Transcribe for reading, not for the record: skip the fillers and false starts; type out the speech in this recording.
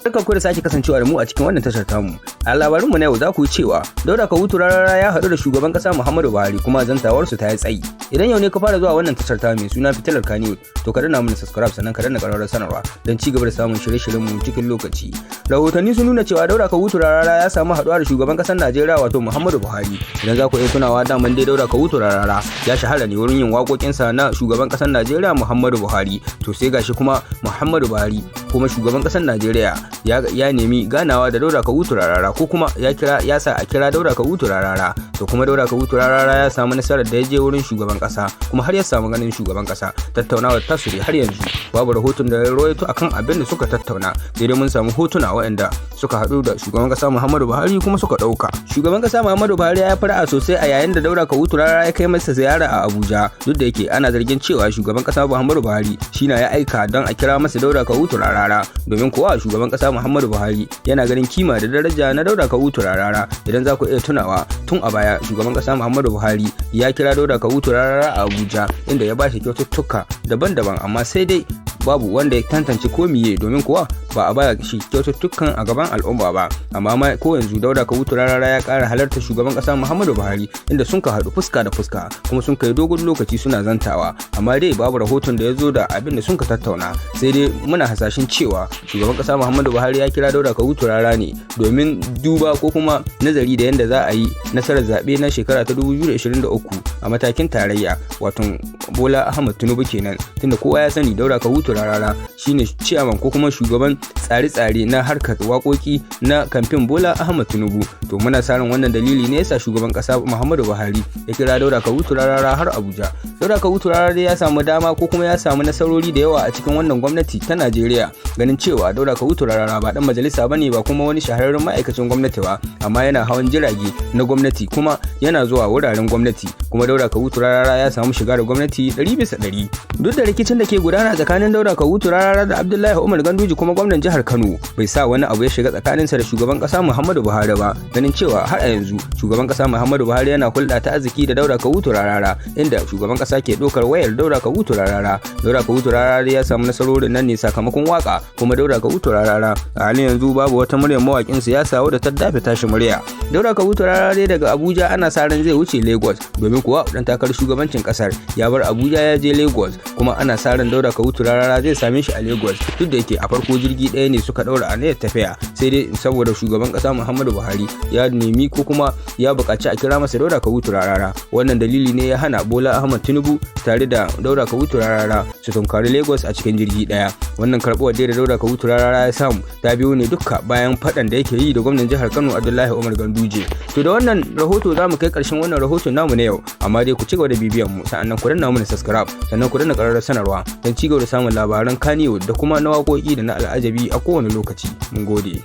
Barkan ku da sake kasancewa da mu a cikin wannan tashar tamu. A labarinmu na yau za ku yi cewa Dauda Kahutu Rarara ya haɗu da shugaban ƙasa Muhammadu Buhari kuma zantawarsu ta yi tsayi. Idan yau ne ka fara zuwa wannan tashar tamu mai suna Fitilar Kannywood, to ka danna mana subscribe sannan ka danna ƙararrawar sanarwa don ci gaba da samun shirye-shiryen mu cikin lokaci. Rahotanni sun nuna cewa Dauda Kahutu Rarara ya samu haɗuwa da shugaban ƙasar Najeriya wato Muhammadu Buhari. Idan za ku iya tunawa daman dai Dauda Kahutu Rarara ya shahara ne wurin yin waƙoƙinsa na shugaban ƙasar Najeriya Muhammadu Buhari. To sai gashi kuma Muhammadu Buhari kuma shugaban ƙasar Najeriya ya nemi ganawa da Dauda Kahutu Rarara ko kuma ya sa a kira Dauda Kahutu Rarara. To kuma Dauda Kahutu Rarara ya samu nasarar da ya je wurin shugaban ƙasa kuma har ya samu ganin shugaban ƙasa. Tattaunawar tasu har yanzu babu rahoton da ya rawaito akan abin da suka tattauna, sai dai mun samu hotuna waɗanda suka haɗu da shugaban ƙasa Muhammadu Buhari kuma suka ɗauka. Shugaban ƙasa Muhammadu Buhari ya fara'a sosai a yayin da Dauda Kahutu Rarara ya kai masa ziyara a Abuja, duk da yake ana zargin cewa shugaban ƙasa Muhammadu Buhari shine ya aika don a kira masa Dauda Kahutu Rarara, domin kuwa shugaban ƙasa Muhammadu Buhari yana ganin kima da daraja na Dauda Kahutu Rarara. Idan za ku iya tunawa, tun a baya shugaban ƙasa Muhammadu Buhari ya kira Dauda Kahutu Rarara a Abuja inda ya bashi kyaututtuka daban-daban, amma sai dai babu wanda ya tantance ko miye, domin kuwa ba a baya shi kyaututtukan a gaban al'umma ba. Amma ko yanzu Dauda Kahutu Rarara ya ƙara halartar shugaban ƙasa Muhammadu Buhari inda sun ka haɗu fuska da fuska kuma sun kai dogon lokaci suna zantawa, amma dai babu rahoton da ya zo da abin da sun ka tattauna. Sai dai muna hasashen cewa shugaban ƙasa Muhammadu Buhari ya kira Dauda Kahutu Rarara ne domin duba ko kuma nazari da yadda za a yi nasarar zaɓe na shekara ta 2023 a matakin tarayya, wato Bola Ahmed Tinubu kenan, tunda kowa ya sani Dauda Kahutu Rarara shine ciyaman ko kuma shugaban tsare-tsare na harkar waƙoƙi na kamfen Bola Ahmed Tinubu. To muna sa ran wannan dalili ne yasa shugaban ƙasa Muhammadu Buhari ya kira Dauda Kahutu Rarara har Abuja. Dauda Kahutu Rarara ya samu dama ko kuma ya samu nasarori da yawa a cikin wannan gwamnati ta Najeriya, ganin cewa Dauda Kahutu Rarara ba dan majalisa bane ba kuma wani shahararren ma'aikacin gwamnati ba, amma yana hawan jirage na gwamnati kuma yana zuwa wuraren gwamnati. Kuma Dauda Kahutu Rarara ya samu shiga da gwamnati 100%. Duk da rikicin da ke gudana tsakanin Dauda Kahutu Rarara da Abdullahi Umar Ganduje kuma gwamnan jihar Kano, bai sa wani abu ya shiga tsakaninsa da shugaban ƙasa Muhammadu Buhari ba, ganin cewa har a yanzu shugaban ƙasa Muhammadu Buhari yana hulɗa ta arziki da Dauda Kahutu Rarara, inda shugaban ƙasa ke ɗaukar wayar Dauda Kahutu Rarara. Dauda Kahutu Rarara ya samu nasarorin nan ne sakamakon waka, kuma Dauda Kahutu Rarara a halin yanzu babu wata muryar mawaƙin siyasa wadda ta dafe tashi murya. Dauda Kahutu Rarara daga Abuja ana sa ran zai wuce Lagos, domin kuwa dan takarar shugabancin ƙasar ya bar Abuja ya je Lagos, kuma ana sa ran Dauda Kahutu Rarara zai same shi a Lagos, duk da yake a farko jirgi ɗaya ne suka ɗaura aniyar tafiya, sai dai saboda shugaban ƙasa Muhammadu Buhari ya nemi ko kuma ya buƙaci a kira masa Dauda Kahutu Rarara. Wannan dalili ne ya hana Bola Ahmed Tinubu tare da Dauda Kahutu Rarara su tunkari Lagos a cikin jirgi ɗaya. Wannan karɓuwar da Dauda Kahutu Rarara ya samu ta biyo ne dukka bayan faɗan da yake yi da gwamnan jihar Kano Abdullahi Umar Ganduje. To da wannan rahoto za mu kai ƙarshen wannan rahoton namu na yau, amma dai ku ci gaba da bibiyan mu, sa'annan ku danna mana subscribe, sannan ku danna ƙararrawar sanarwa don ci gaba da samun labaran Kannywood da kuma na waƙoƙi da na al'ajabi a kowane lokaci. Mun gode.